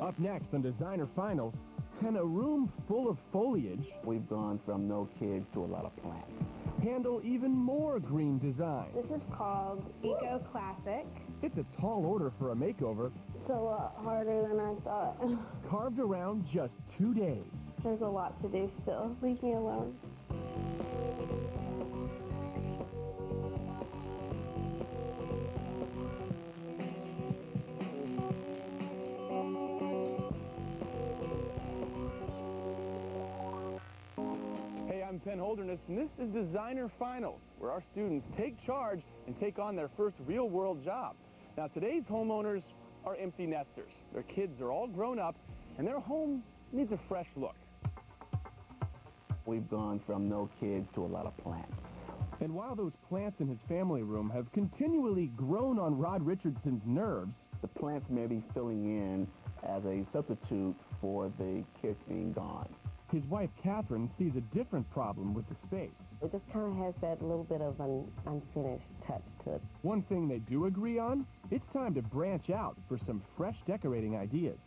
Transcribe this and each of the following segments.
Up next on Designer Finals, can a room full of foliage We've gone from no kids to a lot of plants. handle even more green design? This is called Eco Classic. It's a tall order for a makeover, It's a lot harder than I thought. carved around just 2 days. There's a lot to do still. Leave me alone. Hey, I'm Penn Holderness, and this is Designer Finals, where our students take charge and take on their first real-world job. Now, today's homeowners are empty nesters. Their kids are all grown up, and their home needs a fresh look. We've gone from no kids to a lot of plants. And while those plants in his family room have continually grown on Rod Richardson's nerves, The plants may be filling in as a substitute for the kids being gone. his wife Catherine sees a different problem with the space. It just kind of has that little bit of an unfinished touch to it. One thing they do agree on, it's time to branch out for some fresh decorating ideas.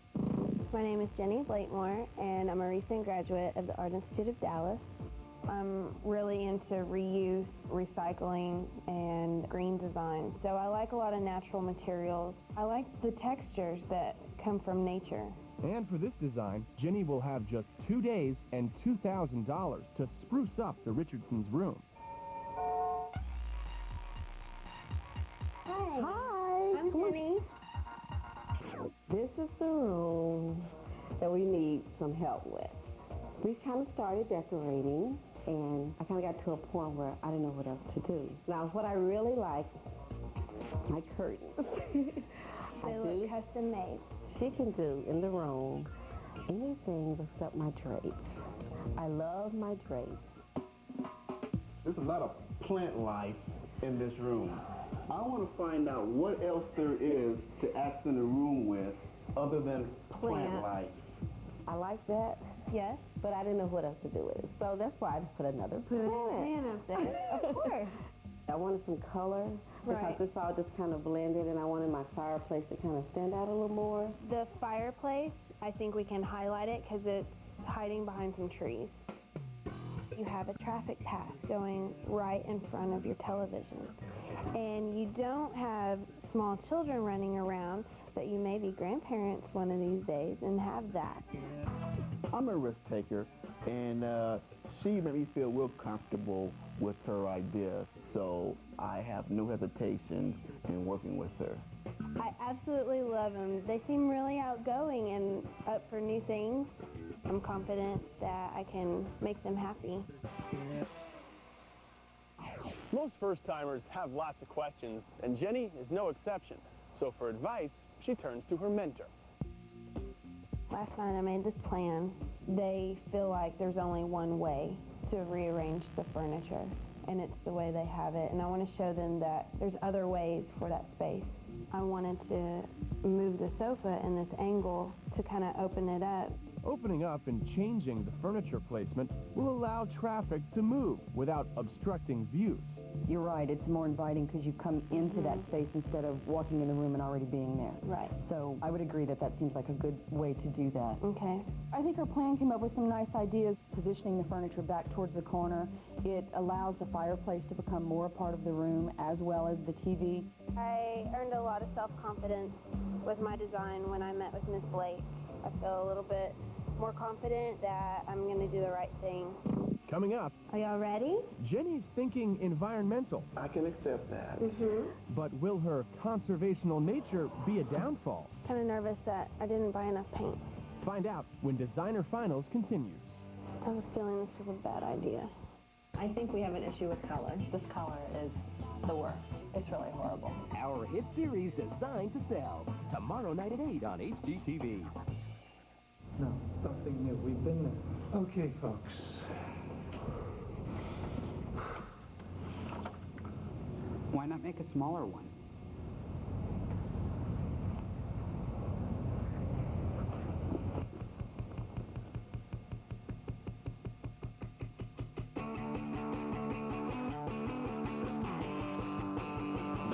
My name is Jenny Blakemore, and I'm a recent graduate of the Art Institute of Dallas. I'm really into reuse, recycling, and green design. So I like a lot of natural materials. I like the textures that come from nature. And for this design, Jenny will have just 2 days and $2,000 to spruce up the Richardsons' room. Hi! I'm Jenny. This is the room that we need some help with. We kind of started decorating, and I kind of got to a point where I didn't know what else to do. Now, what I really like, my curtains. They look custom made. She can do in the room anything except my drapes. I love my drapes. There's a lot of plant life in this room. I want to find out what else there is to accent a room with other than plant Plant. life. I like that, Yes. but I didn't know what else to do with it. So that's why I just put another plant. Man up there. Of course. I wanted some color because Right. this all just kind of blended, and I wanted my fireplace to kind of stand out a little more. The fireplace, I think we can highlight it because it's hiding behind some trees. You have a traffic path going right in front of your television. And you don't have small children running around, but you may be grandparents one of these days and have that. I'm a risk taker, and she made me feel real comfortable with her ideas, so I have no hesitation in working with her. I absolutely love them. They seem really outgoing and up for new things. I'm confident that I can make them happy. Most first-timers have lots of questions, and Jenny is no exception. So for advice, she turns to her mentor. Last night I made this plan. They feel like there's only one way to rearrange the furniture, and it's the way they have it. And I want to show them that there's other ways for that space. I wanted to move the sofa in this angle to kind of open it up. Opening up and changing the furniture placement will allow traffic to move without obstructing views. You're right, it's more inviting because you come into that space instead of walking in the room and already being there. Right. So I would agree that that seems like a good way to do that. Okay. I think our plan came up with some nice ideas, positioning the furniture back towards the corner. It allows the fireplace to become more a part of the room, as well as the TV. I earned a lot of self-confidence with my design when I met with Miss Blake. I feel a little bit more confident that I'm going to do the right thing. Coming up, Are y'all ready? Jenny's thinking environmental, I can accept that. but will her conservational nature be a downfall? Kind of nervous that I didn't buy enough paint. Find out when Designer Finals continues. I have a feeling this was a bad idea. I think we have an issue with color. This color is the worst. It's really horrible. Our hit series Designed to Sell. Tomorrow night at 8 on HGTV. No, something new. We've been there. Okay, folks. Why not make a smaller one?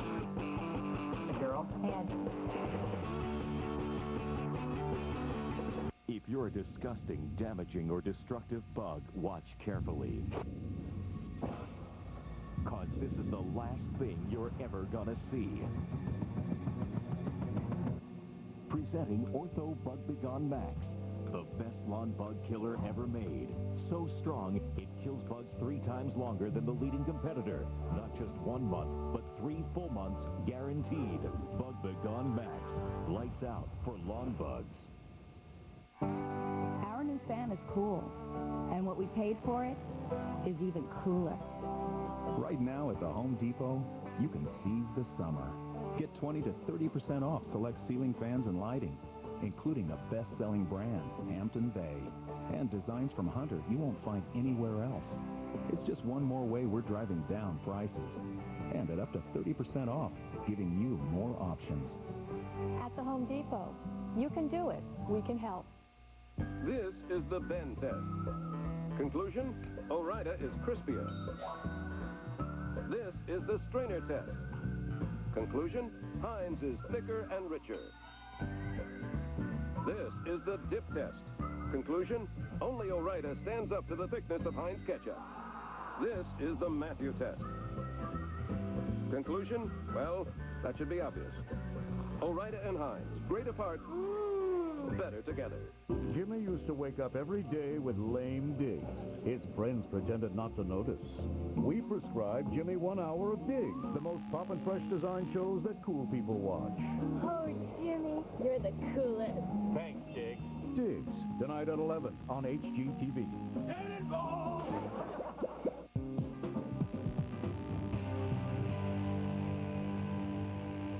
Hey, girl. Hey, Ed. you're a disgusting, damaging, or destructive bug, watch carefully. Cause this is the last thing you're ever gonna see. Presenting Ortho Bug Begone Max, the best lawn bug killer ever made. So strong, it kills bugs 3 times longer than the leading competitor. Not just 1 month, but 3 full months guaranteed. Bug Begone Max. Lights out for lawn bugs. Our new fan is cool, and what we paid for it is even cooler. Right now at the Home Depot, you can seize the summer. Get 20 to 30% off select ceiling fans and lighting, including a best-selling brand, Hampton Bay, and designs from Hunter you won't find anywhere else. It's just one more way we're driving down prices, and at up to 30% off, giving you more options. At the Home Depot, you can do it. We can help. This is the bend test. Conclusion, Ore-Ida is crispier. This is the strainer test. Conclusion, Heinz is thicker and richer. This is the dip test. Conclusion, only Ore-Ida stands up to the thickness of Heinz ketchup. This is the Matthew test. Conclusion, well, that should be obvious. Ore-Ida and Heinz, great apart, better together. Jimmy used to wake up every day with lame digs. His friends pretended not to notice. We prescribed Jimmy 1 hour of Digs, the most pop and fresh design shows that cool people watch. Oh, Jimmy, you're the coolest. Thanks, Diggs. Diggs, tonight at 11 on HGTV. Get involved!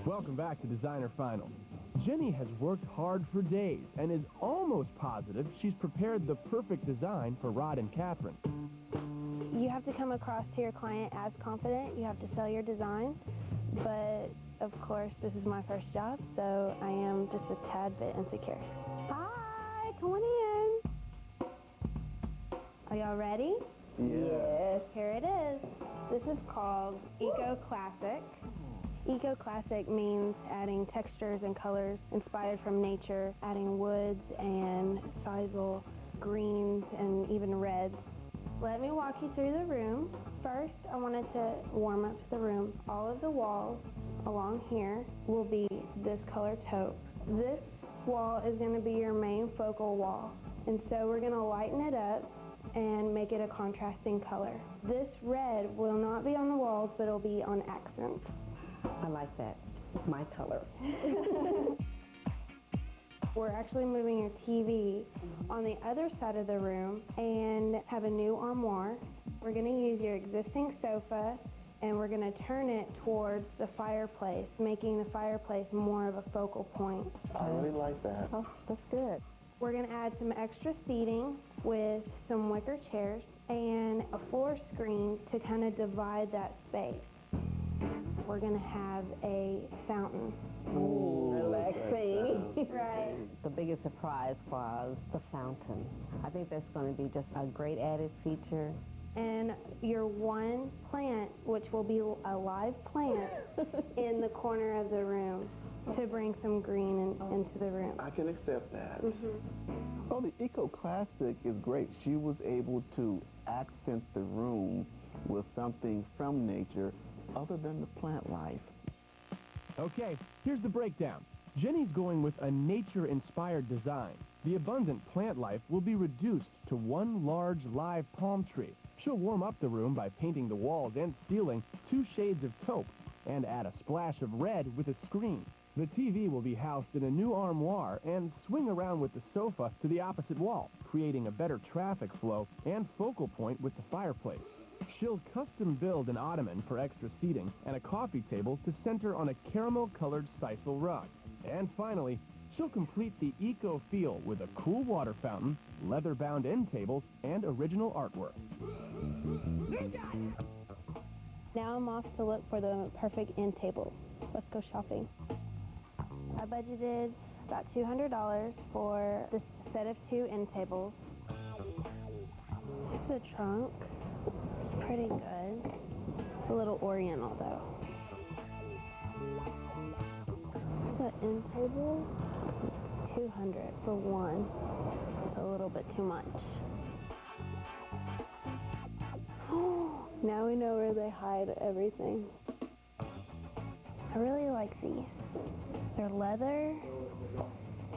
Welcome back to Designer Finals. Jenny has worked hard for days and is almost positive she's prepared the perfect design for Rod and Catherine. You have to come across to your client as confident. You have to sell your design. But, of course, this is my first job, so I am just a tad bit insecure. Hi, come on in. Are y'all ready? Yes. Here it is. This is called Eco Classic. Eco Classic means adding textures and colors inspired from nature, adding woods and sisal, greens, and even reds. Let me walk you through the room. First, I wanted to warm up the room. All of the walls along here will be this color taupe. This wall is going to be your main focal wall. And so we're going to lighten it up and make it a contrasting color. This red will not be on the walls, but it'll be on accents. I like that. It's my color. We're actually moving your TV on the other side of the room and have a new armoire. We're going to use your existing sofa and we're going to turn it towards the fireplace, making the fireplace more of a focal point. I really like that. Oh, that's good. We're going to add some extra seating with some wicker chairs and a floor screen to kind of divide that space. We're going to have a fountain. Ooh, relaxing. Right. The biggest surprise was the fountain. I think that's going to be just a great added feature. And your one plant, which will be a live plant, in the corner of the room to bring some green into the room. I can accept that. Mm-hmm. Oh, the Eco Classic is great. She was able to accent the room with something from nature other than the plant life. Okay, here's the breakdown. Jenny's going with a nature-inspired design. The abundant plant life will be reduced to one large live palm tree. She'll warm up the room by painting the walls and ceiling 2 shades of taupe and add a splash of red with a screen. The TV will be housed in a new armoire and swing around with the sofa to the opposite wall, creating a better traffic flow and focal point with the fireplace. She'll custom build an ottoman for extra seating and a coffee table to center on a caramel-colored sisal rug. And finally, she'll complete the eco feel with a cool water fountain, leather-bound end tables, and original artwork. Now I'm off to look for the perfect end table. Let's go shopping. I budgeted about $200 for this set of 2 end tables. Here's the trunk. It's pretty good. It's a little oriental though. Here's the end table. It's $200 for one. It's a little bit too much. Now we know where they hide everything. I really like these. They're leather,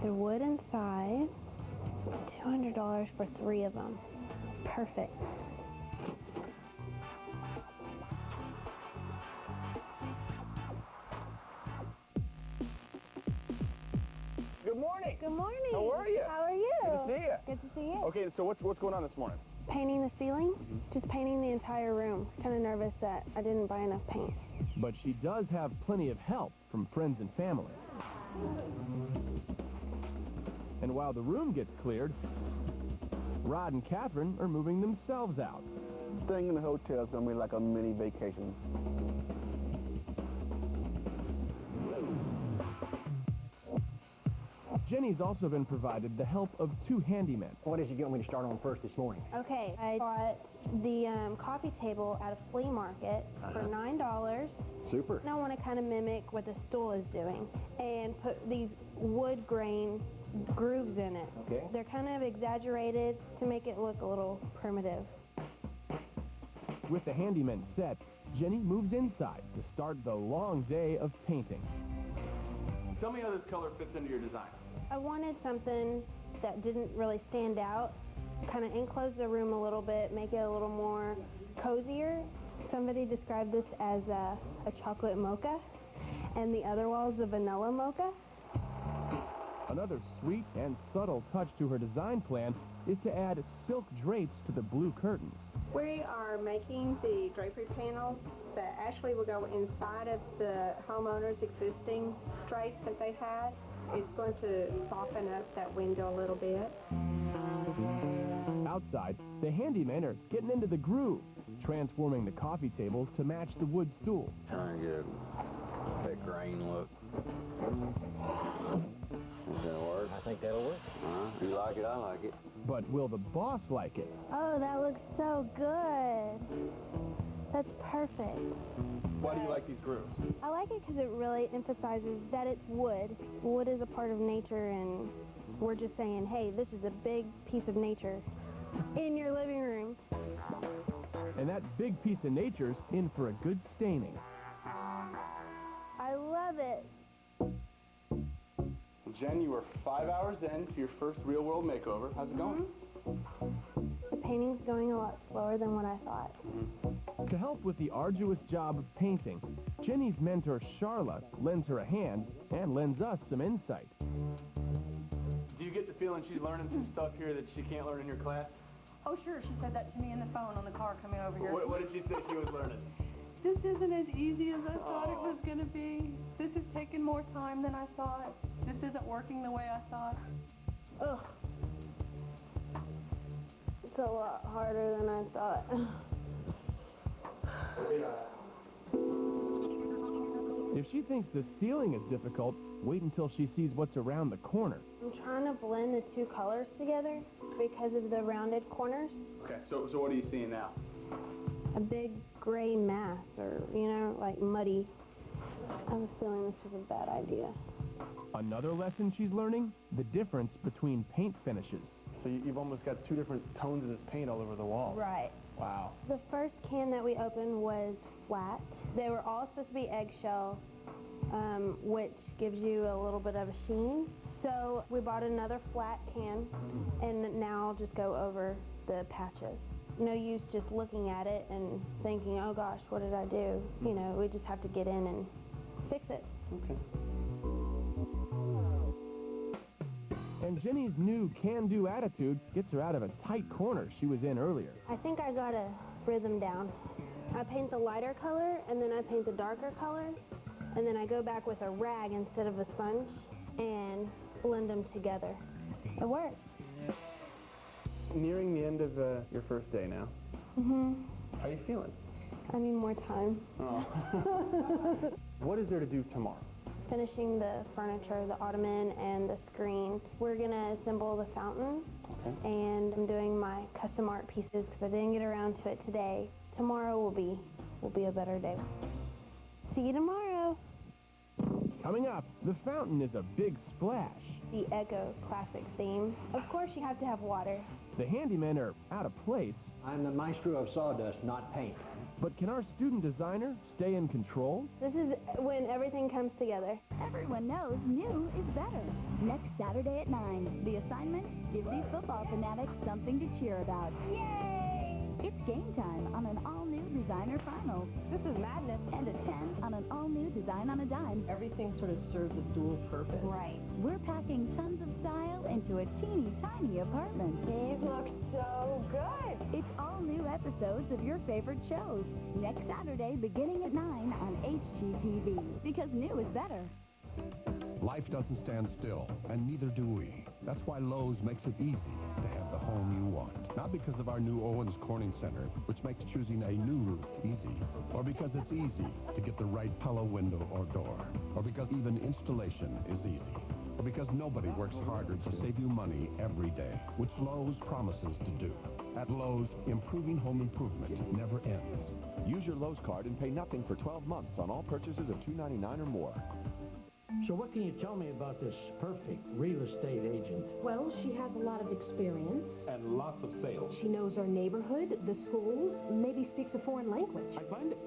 they're wood inside. $200 for 3 of them. Perfect. Good morning. Good morning. How are you? How are you? Good to see you. Good to see you. Okay, so what's going on this morning? Painting the ceiling, just painting the entire room. Kind of nervous that I didn't buy enough paint. But she does have plenty of help from friends and family. And while the room gets cleared, Rod and Catherine are moving themselves out. Staying in the hotel is going to be like a mini vacation. Jenny's also been provided the help of 2 handymen. What is it you want me to start on first this morning? Okay, I bought the coffee table at a flea market for $9. Super. And I want to kind of mimic what the stool is doing and put these wood grain grooves in it. Okay. They're kind of exaggerated to make it look a little primitive. With the handyman set, Jenny moves inside to start the long day of painting. Tell me how this color fits into your design. I wanted something that didn't really stand out, kind of enclose the room a little bit, make it a little more cozier. Somebody described this as a chocolate mocha, and the other wall is a vanilla mocha. Another sweet and subtle touch to her design plan is to add silk drapes to the blue curtains. We are making the drapery panels that actually will go inside of the homeowner's existing drapes that they've had. It's going to soften up that window a little bit. Outside, the handymen are getting into the groove, transforming the coffee table to match the wood stool. Trying to get that grain look. Is that work? I think that'll work. You like it, I like it. But will the boss like it? Oh, that looks so good. That's perfect. Why do you like these grooves? I like it because it really emphasizes that it's wood. Wood is a part of nature, and we're just saying, hey, this is a big piece of nature in your living room. And that big piece of nature's in for a good staining. I love it. Jen, you are 5 hours in to your first real-world makeover. How's it going? The painting's going a lot slower than what I thought. To help with the arduous job of painting, Jenny's mentor, Charla, lends her a hand and lends us some insight. Do you get the feeling she's learning some stuff here that she can't learn in your class? Oh, sure. She said that to me in the phone on the car coming over here. What did she say she was learning? This isn't as easy as I thought it was going to be. This is taking more time than I thought. This isn't working the way I thought. Ugh. It's a lot harder than I thought. If she thinks the ceiling is difficult, wait until she sees what's around the corner. I'm trying to blend the 2 colors together because of the rounded corners. Okay, so what are you seeing now? A big gray mass, or, like muddy. I have a feeling this was a bad idea. Another lesson she's learning, the difference between paint finishes. So you've almost got 2 different tones of this paint all over the walls. Right. Wow. The first can that we opened was flat. They were all supposed to be eggshell, which gives you a little bit of a sheen. So we bought another flat can, and now I'll just go over the patches. No use just looking at it and thinking, oh gosh, what did I do? We just have to get in and fix it. Okay. And Jenny's new can-do attitude gets her out of a tight corner she was in earlier. I think I got a rhythm down. I paint the lighter color, and then I paint the darker color, and then I go back with a rag instead of a sponge and blend them together. It works. Nearing the end of your first day now. How are you feeling? I need more time. Oh. What is there to do tomorrow? Finishing the furniture, the ottoman, and the screen. We're going to assemble the fountain, and I'm doing my custom art pieces because I didn't get around to it today. Tomorrow will be a better day. See you tomorrow. Coming up, the fountain is a big splash. The Echo Classic theme. Of course you have to have water. The handymen are out of place. I'm the maestro of sawdust, not paint. But can our student designer stay in control? This is when everything comes together. Everyone knows new is better. Next Saturday at 9, the assignment, give these football fanatics something to cheer about. Yay! It's game time on an all-new Designer Finals. This is madness. And at 10 on an all-new Design on a Dime. Everything sort of serves a dual purpose. Right. We're packing tons of style into a teeny tiny apartment. These look so good. It's all new episodes of your favorite shows. Next Saturday, beginning at 9 on HGTV. Because new is better. Life doesn't stand still, and neither do we. That's why Lowe's makes it easy to have the home you want. Not because of our new Owens Corning Center, which makes choosing a new roof easy, or because it's easy to get the right hollow window or door, or because even installation is easy, or because nobody works harder to save you money every day, which Lowe's promises to do. At Lowe's, improving home improvement never ends. Use your Lowe's card and pay nothing for 12 months on all purchases of $2.99 or more. So what can you tell me about this perfect real estate agent? Well, she has a lot of experience. And lots of sales. She knows our neighborhood, the schools, maybe speaks a foreign language. I find it.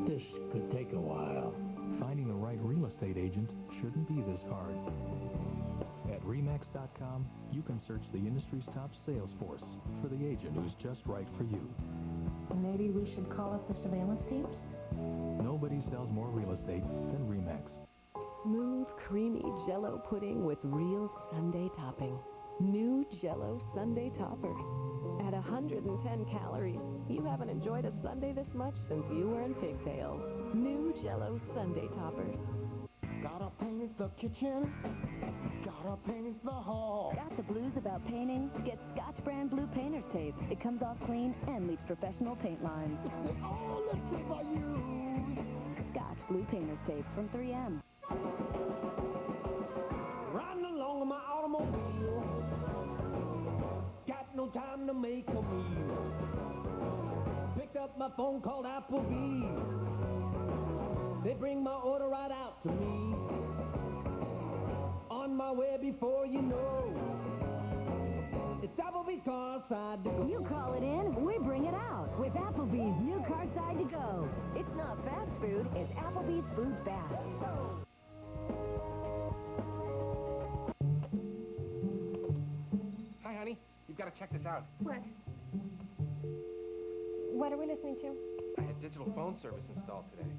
This could take a while. Finding the right real estate agent shouldn't be this hard. At RE/MAX.com, you can search the industry's top sales force for the agent who's just right for you. Maybe we should call up the surveillance teams? Nobody sells more real estate than RE/MAX. Smooth, creamy Jell-O pudding with real sundae topping. New Jell-O Sundae Toppers. At 110 calories, you haven't enjoyed a sundae this much since you were in pigtails. New Jell-O Sundae Toppers. Gotta paint the kitchen. Gotta paint the hall. Got the blues about painting? Get Scotch Brand Blue Painter's Tape. It comes off clean and leaves professional paint lines. All the tape I use. Scotch Blue Painter's Tapes from 3M. Riding along in my automobile. Got no time to make a meal. Picked up my phone, called Applebee's. They bring my order right out to me. On my way before you know. It's Applebee's car side to go. You call it in, we bring it out with Applebee's new car side to go. It's not fast food, it's Applebee's food fast. Hi, honey. You've got to check this out. What? What are we listening to? I had digital phone service installed today.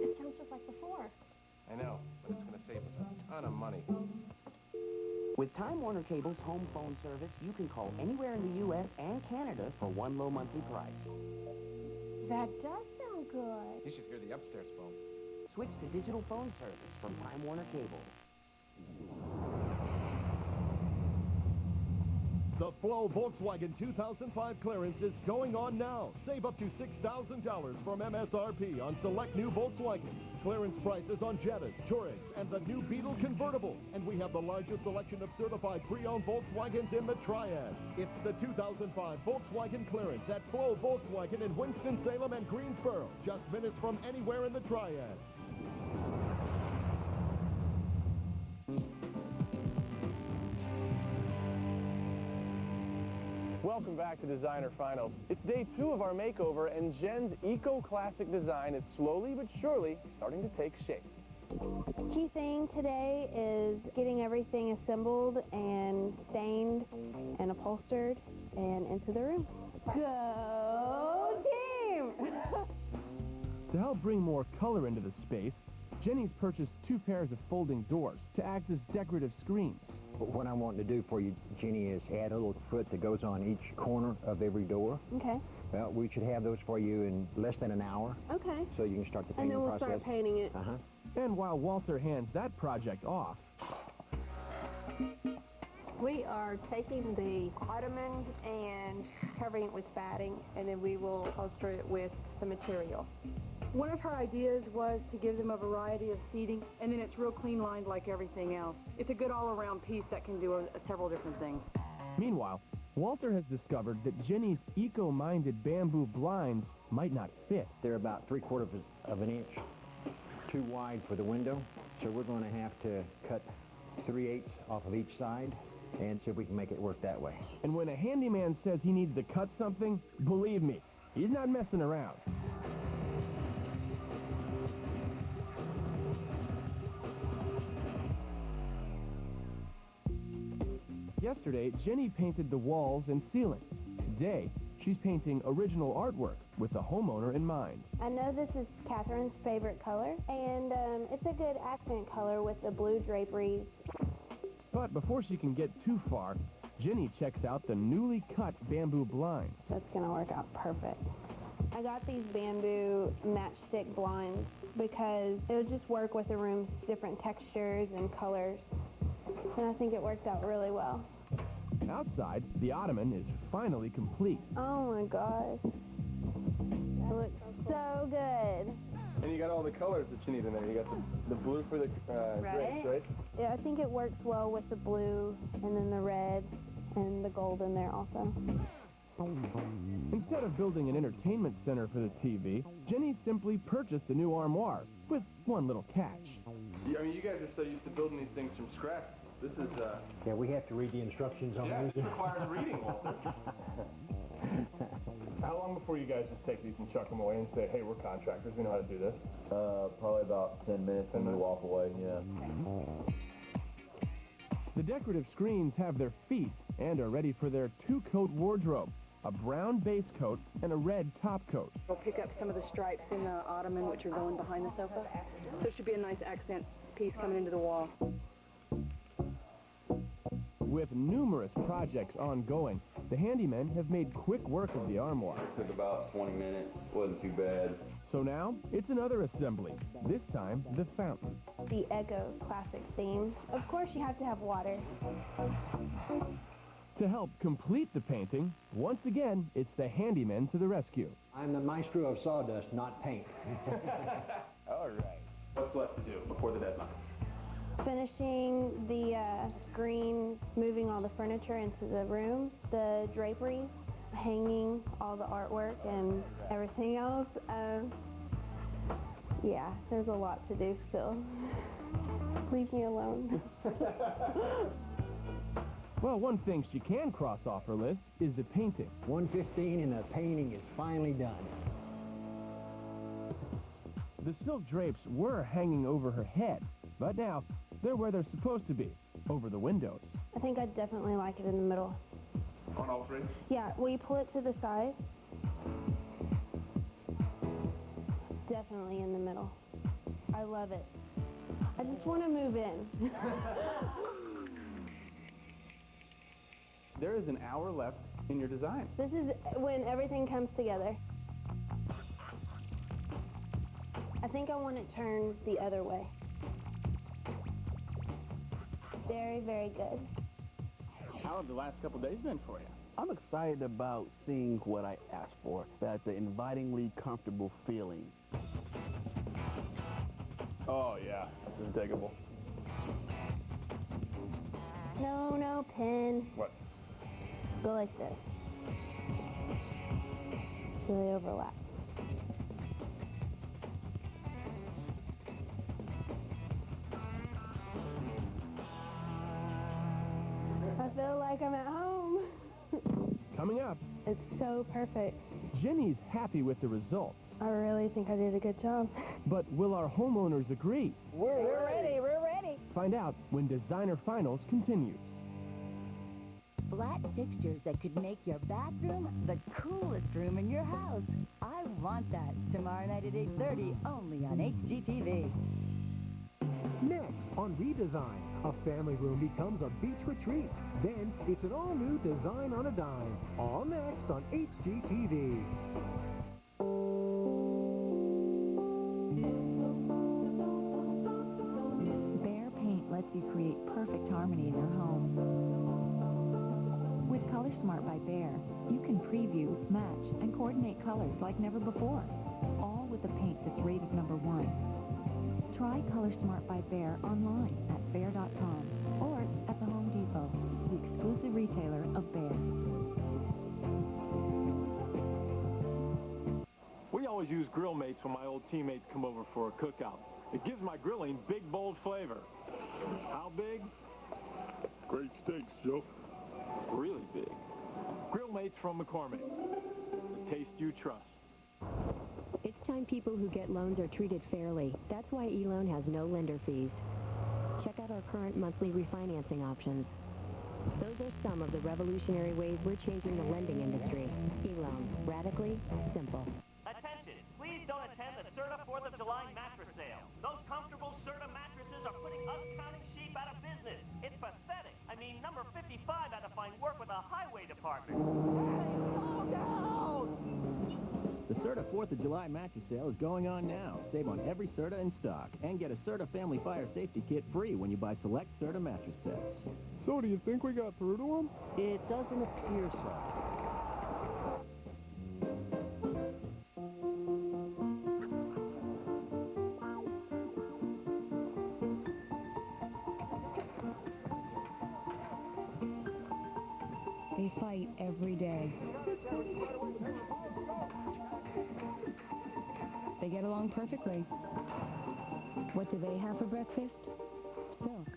It sounds just like before. I know, but it's going to save us a ton of money. With Time Warner Cable's home phone service, you can call anywhere in the U.S. and Canada for one low monthly price. That does sound good. You should hear the upstairs phone. Switch to digital phone service from Time Warner Cable. The Flow Volkswagen 2005 clearance is going on now. Save up to $6,000 from MSRP on select new Volkswagens. Clearance prices on Jettas, Touaregs, and the new Beetle convertibles. And we have the largest selection of certified pre-owned Volkswagens in the Triad. It's the 2005 Volkswagen clearance at Flow Volkswagen in Winston-Salem and Greensboro. Just minutes from anywhere in the Triad. Welcome back to Designer Finals. It's day 2 of our makeover, and Jen's eco-classic design is slowly but surely starting to take shape. Key thing today is getting everything assembled and stained and upholstered and into the room. Go team! To help bring more color into the space, Jenny's purchased 2 pairs of folding doors to act as decorative screens. What I'm wanting to do for you, Jenny, is add a little foot that goes on each corner of every door. Okay. Well, we should have those for you in less than an hour. Okay. So you can start the And painting then we'll process. start painting it. Uh-huh. And while Walter hands that project off, We are taking the ottoman and covering it with batting, and then we will upholster it with the material. One of her ideas was to give them a variety of seating, and then it's real clean lined like everything else. It's a good all-around piece that can do several different things. meanwhile, Walter has discovered that Jenny's eco-minded bamboo blinds might not fit. They're about 3/4 of an inch too wide for the window, so we're going to have to cut 3/8 off of each side and see if we can make it work that way. And when a handyman says he needs to cut something, believe me, he's not messing around. Yesterday, Jenny painted the walls and ceiling. Today, she's painting original artwork with the homeowner in mind. I know this is Catherine's favorite color, and it's a good accent color with the blue draperies. But before she can get too far, Jenny checks out the newly cut bamboo blinds. That's gonna work out perfect. I got these bamboo matchstick blinds because it would just work with the room's different textures and colors. And I think it worked out really well. Outside, the ottoman is finally complete. Oh my gosh. It looks so good. And you got all the colors that you need in there. You got the blue for the drapes, right? Yeah, I think it works well with the blue and then the red and the gold in there also. Instead of building an entertainment center for the TV, Jenny simply purchased a new armoire with one little catch. I mean, you guys are so used to building these things from scratch. This is, Yeah, we have to read the instructions on yeah, these. this requires reading, Walter. How long before you guys just take these and chuck them away and say, hey, we're contractors, we know how to do this? Probably about 10 minutes when we walk away, yeah. The decorative screens have their feet and are ready for their two-coat wardrobe, a brown base coat and a red top coat. We'll pick up some of the stripes in the ottoman, which are going behind the sofa. So it should be a nice accent piece coming into the wall. With numerous projects ongoing, the handymen have made quick work of the armoire. Took about 20 minutes, wasn't too bad. So now, it's another assembly, this time the fountain. The Echo classic theme. Of course you have to have water. To help complete the painting, once again, it's the handymen to the rescue. I'm the maestro of sawdust, not paint. All right. What's left to do before the deadline? Finishing the screen, moving all the furniture into the room, the draperies, hanging all the artwork and everything else. Yeah, there's a lot to do still. Leave me alone. Well, one thing she can cross off her list is the painting. 1:15 and the painting is finally done. The silk drapes were hanging over her head, but now they're where they're supposed to be, over the windows. I think I'd definitely like it in the middle. On all three? Yeah, will you pull it to the side? Definitely in the middle. I love it. I just want to move in. There is an hour left in your design. This is when everything comes together. I think I want it turned the other way. Very, very good. How have the last couple days been for you? I'm excited about seeing what I asked for. That's an invitingly comfortable feeling. Oh, yeah. That's undiggable. No, pin. What? Go like this. So they overlap. I feel like I'm at home. Coming up, It's so perfect. Jenny's happy with the results. I really think I did a good job. But will our homeowners agree? We're ready. We're ready. Find out when Designer Finals continues. Flat fixtures that could make your bathroom the coolest room in your house. I want that. Tomorrow night at 8:30, only on HGTV. Next on Redesign, a family room becomes a beach retreat. Then it's an all-new design on a dime. All next on HGTV. Behr paint lets you create perfect harmony in your home. With Color Smart by Behr, you can preview, match, and coordinate colors like never before. All with a paint that's rated #1. Try Color Smart by Behr online at Behr.com or at the Home Depot, the exclusive retailer of Behr. We always use grill mates when my old teammates come over for a cookout. It gives my grilling big, bold flavor. How big? Great steaks, Joe. Really big. Grill Mates from McCormick. The taste you trust. It's time people who get loans are treated fairly. That's why eLoan has no lender fees. Check out our current monthly refinancing options. Those are some of the revolutionary ways we're changing the lending industry. eLoan. Radically simple. Attention! Please don't attend the Serta 4th of July mattress sale. Those comfortable Serta mattresses are putting us counting sheep out of business. It's pathetic. I mean, number 55 had to find work with the highway department. Slow down! The Serta 4th of July mattress sale is going on now. Save on every Serta in stock and get a Serta Family Fire Safety Kit free when you buy select Serta mattress sets. So, do you think we got through to him? It doesn't appear so. They fight every day. They get along perfectly. What do they have for breakfast? Silk.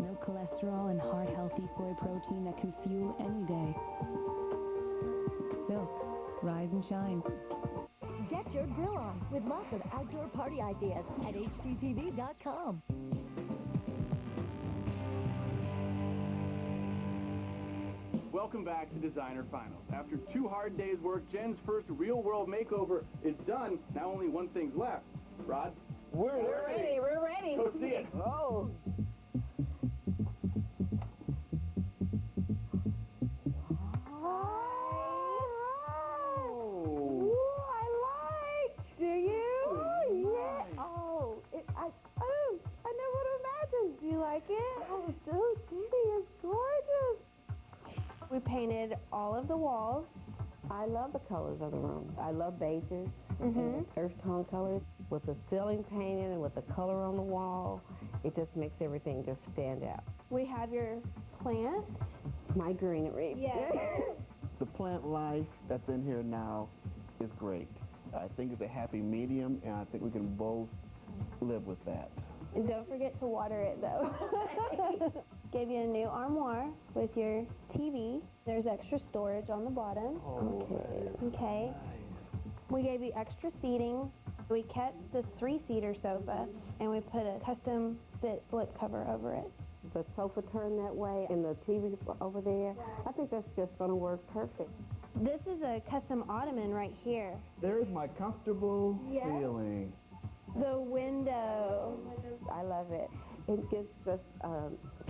No cholesterol and heart-healthy soy protein that can fuel any day. Silk. Rise and shine. Get your grill on with lots of outdoor party ideas at hdtv.com. Welcome back to Designer Finals. After 2 hard days' work, Jen's first real-world makeover is done. Now only one thing's left. Rod? We're ready. We're ready. Go see it. Oh. We painted all of the walls. I love the colors of the room. I love beiges and earth tone colors. With the ceiling painted and with the color on the wall, it just makes everything just stand out. We have your plant. My greenery. Yes. The plant life that's in here now is great. I think it's a happy medium, and I think we can both live with that. And don't forget to water it, though. Gave you a new armoire with your TV. There's extra storage on the bottom. Okay. We gave you extra seating. We kept the 3-seater sofa, and we put a custom fit slip cover over it. The sofa turned that way and the TV over there. I think that's just going to work perfect. This is a custom ottoman right here. There's my comfortable feeling. The window. I love it. It gives us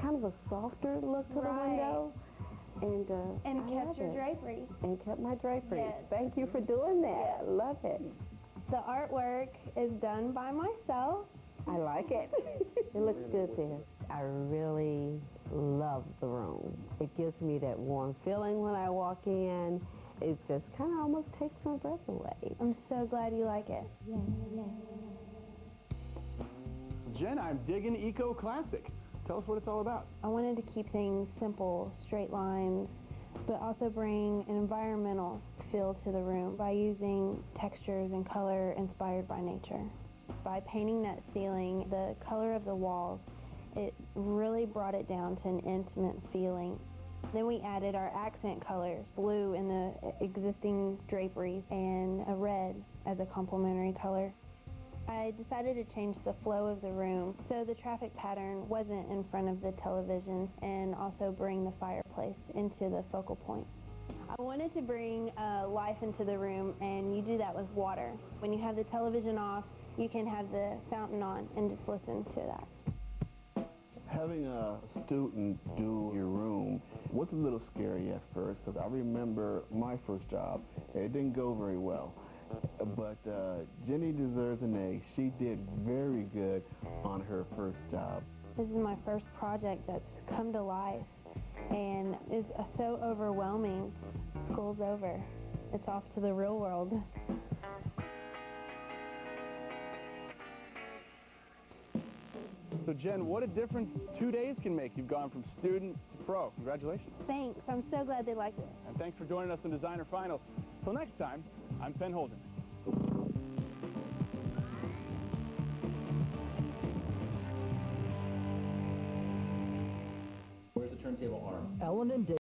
kind of a softer look to the window. And kept your drapery. And kept my drapery. Yes. Thank you for doing that. I love it. The artwork is done by myself. I like it. It looks good there. I really love the room. It gives me that warm feeling when I walk in. It just kind of almost takes my breath away. I'm so glad you like it. Jen, I'm digging Eco Classic. Tell us what it's all about. I wanted to keep things simple, straight lines, but also bring an environmental feel to the room by using textures and color inspired by nature. By painting that ceiling, the color of the walls, it really brought it down to an intimate feeling. Then we added our accent colors, blue in the existing draperies and a red as a complementary color. I decided to change the flow of the room so the traffic pattern wasn't in front of the television, and also bring the fireplace into the focal point. I wanted to bring life into the room, and you do that with water. When you have the television off, you can have the fountain on and just listen to that. Having a student do your room was a little scary at first, because I remember my first job. It didn't go very well. But Jenny deserves an A. She did very good on her first job. This is my first project that's come to life, and it's so overwhelming. School's over. It's off to the real world. So Jen, what a difference 2 days can make. You've gone from student to pro. Congratulations. Thanks. I'm so glad they liked it. And thanks for joining us in Designer Finals. Till next time, I'm Penn Holderness. Ellen and Dave.